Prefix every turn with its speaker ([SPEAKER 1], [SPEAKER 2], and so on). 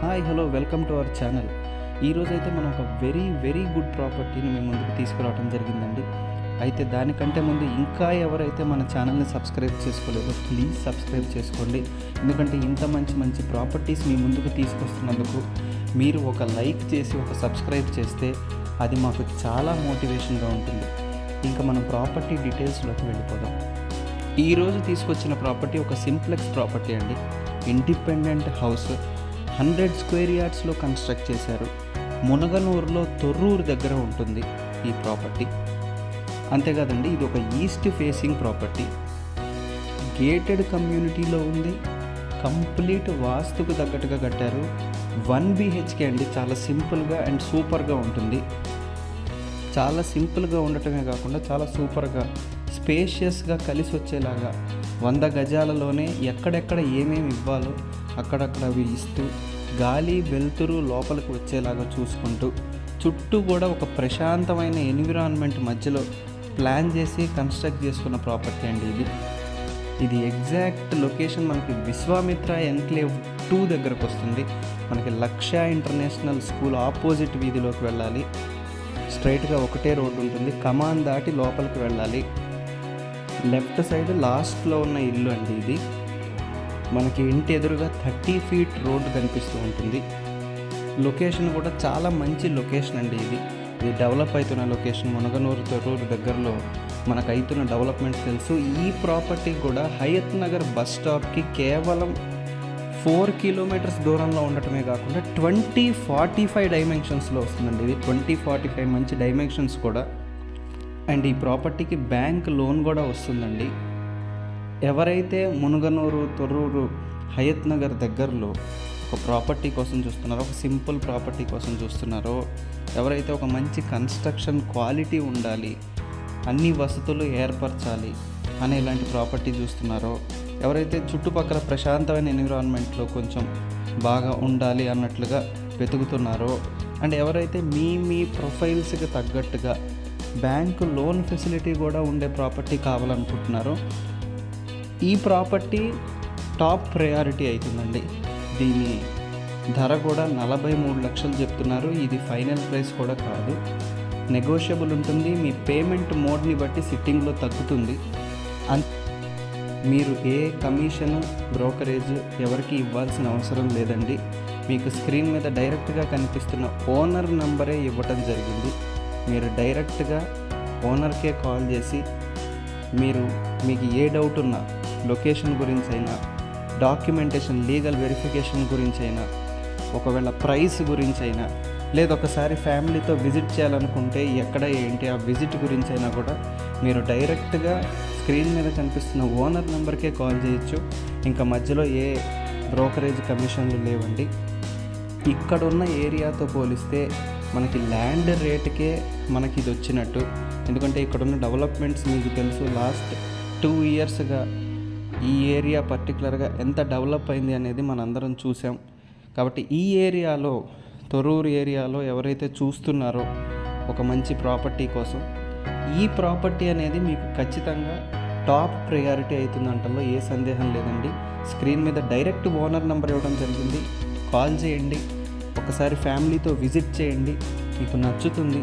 [SPEAKER 1] Hi hello welcome to our channel. ఈరోజైతే మనం ఒక వెరీ గుడ్ ప్రాపర్టీని మేము ముందుకు తీసుకురావడం జరిగిందండి. అయితే దానికంటే ముందు ఇంకా ఎవరైతే మన ఛానల్ని సబ్స్క్రైబ్ చేసుకోలేదో ప్లీజ్ సబ్స్క్రైబ్ చేసుకోండి. ఎందుకంటే ఇంత మంచి ప్రాపర్టీస్ మీ ముందుకు తీసుకొస్తున్నందుకు మీరు ఒక లైక్ చేసి ఒక సబ్స్క్రైబ్ చేస్తే అది మాకు చాలా మోటివేషన్గా ఉంటుంది. ఇంకా మనం ప్రాపర్టీ డీటెయిల్స్లోకి వెళ్ళిపోదాం. ఈరోజు తీసుకొచ్చిన ప్రాపర్టీ ఒక సింప్లెక్స్ ప్రాపర్టీ అండి. ఇండిపెండెంట్ హౌస్ 100 స్క్వేర్ యార్డ్స్లో కన్స్ట్రక్ట్ చేశారు. మునగనూరులో తొర్రూరు దగ్గర ఉంటుంది ఈ ప్రాపర్టీ. అంతేకాదండి, ఇది ఒక ఈస్ట్ ఫేసింగ్ ప్రాపర్టీ. గేటెడ్ కమ్యూనిటీలో ఉంది. కంప్లీట్ వాస్తుకు తగ్గట్టుగా కట్టారు. 1 BHK అండి. చాలా సింపుల్గా అండ్ సూపర్గా ఉంటుంది. చాలా సింపుల్గా ఉండటమే కాకుండా చాలా సూపర్గా స్పేషియస్గా కలిసి వచ్చేలాగా 100 గజాలలోనే ఎక్కడెక్కడ ఏమేమి ఇవ్వాలో అక్కడక్కడ అవి ఇస్తూ గాలి వెలుతురు లోపలికి వచ్చేలాగా చూసుకుంటూ చుట్టూ కూడా ఒక ప్రశాంతమైన ఎన్విరాన్మెంట్ మధ్యలో ప్లాన్ చేసి కన్స్ట్రక్ట్ చేసుకున్న ప్రాపర్టీ అండి ఇది ఎగ్జాక్ట్ లొకేషన్ మనకి విశ్వామిత్ర ఎన్క్లేవ్ 2 దగ్గరకు వస్తుంది. మనకి లక్ష్య ఇంటర్నేషనల్ స్కూల్ ఆపోజిట్ వీధిలోకి వెళ్ళాలి. స్ట్రైట్గా ఒకటే రోడ్డు ఉంటుంది. కమాన్ దాటి లోపలికి వెళ్ళాలి. లెఫ్ట్ సైడ్ లాస్ట్లో ఉన్న ఇల్లు అండి ఇది. మనకి ఇంటి ఎదురుగా 30 ఫీట్ రోడ్డు కనిపిస్తూ ఉంటుంది. లొకేషన్ కూడా చాలా మంచి లొకేషన్ అండి ఇది డెవలప్ అవుతున్న లొకేషన్. మునగనూరు తొర్రూరు దగ్గరలో మనకు అవుతున్న డెవలప్మెంట్ తెలుసు. ఈ ప్రాపర్టీ కూడా హయత్ నగర్ బస్ స్టాప్కి కేవలం 4 కిలోమీటర్స్ దూరంలో ఉండటమే కాకుండా 2045 డైమెన్షన్స్లో వస్తుందండి ఇది. 2045 మంచి డైమెన్షన్స్ కూడా. అండ్ ఈ ప్రాపర్టీకి బ్యాంక్ లోన్ కూడా వస్తుందండి. ఎవరైతే మునగనూరు తొర్రూరు హయత్ నగర్ దగ్గరలో ఒక ప్రాపర్టీ కోసం చూస్తున్నారో, ఒక సింపుల్ ప్రాపర్టీ కోసం చూస్తున్నారో, ఎవరైతే ఒక మంచి కన్స్ట్రక్షన్ క్వాలిటీ ఉండాలి, అన్ని వసతులు ఏర్పరచాలి అనే ఇలాంటి ప్రాపర్టీ చూస్తున్నారో, ఎవరైతే చుట్టుపక్కల ప్రశాంతమైన ఎన్విరాన్మెంట్లో కొంచెం బాగా ఉండాలి అన్నట్లుగా వెతుకుతున్నారో, అండ్ ఎవరైతే మీ ప్రొఫైల్స్కి తగ్గట్టుగా బ్యాంకు లోన్ ఫెసిలిటీ కూడా ఉండే ప్రాపర్టీ కావాలనుకుంటున్నారో, ఈ ప్రాపర్టీ టాప్ ప్రయారిటీ అవుతుందండి. దీని ధర కూడా 43 లక్షలు చెప్తున్నారు. ఇది ఫైనల్ ప్రైస్ కూడా కాదు, నెగోషియబుల్ ఉంటుంది. మీ పేమెంట్ మోడ్ని బట్టి సిట్టింగ్లో తగ్గుతుంది. మీరు ఏ కమిషన్ బ్రోకరేజ్ ఎవరికి ఇవ్వాల్సిన అవసరం లేదండి. మీకు స్క్రీన్ మీద డైరెక్ట్గా కనిపిస్తున్న ఓనర్ నంబరే ఇవ్వటం జరిగింది. మీరు డైరెక్ట్గా ఓనర్కే కాల్ చేసి మీకు ఏ డౌట్ ఉన్నా, లొకేషన్ గురించి అయినా, డాక్యుమెంటేషన్ లీగల్ వెరిఫికేషన్ గురించి అయినా, ఒకవేళ ప్రైస్ గురించి అయినా, లేదా ఒకసారి ఫ్యామిలీతో విజిట్ చేయాలనుకుంటే ఎక్కడ ఏంటి ఆ విజిట్ గురించి అయినా కూడా మీరు డైరెక్ట్గా స్క్రీన్ మీద కనిపిస్తున్న ఓనర్ నెంబర్కే కాల్ చేయొచ్చు. ఇంకా మధ్యలో ఏ బ్రోకరేజ్ కమిషన్లు లేవండి. ఇక్కడున్న ఏరియాతో పోలిస్తే మనకి ల్యాండ్ రేటుకే మనకి ఇది వచ్చినట్టు. ఎందుకంటే ఇక్కడున్న డెవలప్మెంట్స్ మీకు తెలుసు. లాస్ట్ 2 ఇయర్స్గా ఈ ఏరియా పర్టికులర్గా ఎంత డెవలప్ అయింది అనేది మనందరం చూసాం. కాబట్టి ఈ ఏరియాలో, తొర్రూరు ఏరియాలో ఎవరైతే చూస్తున్నారో ఒక మంచి ప్రాపర్టీ కోసం, ఈ ప్రాపర్టీ అనేది మీకు ఖచ్చితంగా టాప్ ప్రయారిటీ అవుతుందంటలో ఏ సందేహం లేదండి. స్క్రీన్ మీద డైరెక్ట్ ఓనర్ నెంబర్ ఇవ్వడం జరిగింది. కాల్ చేయండి, ఒకసారి ఫ్యామిలీతో విజిట్ చేయండి, మీకు నచ్చుతుంది.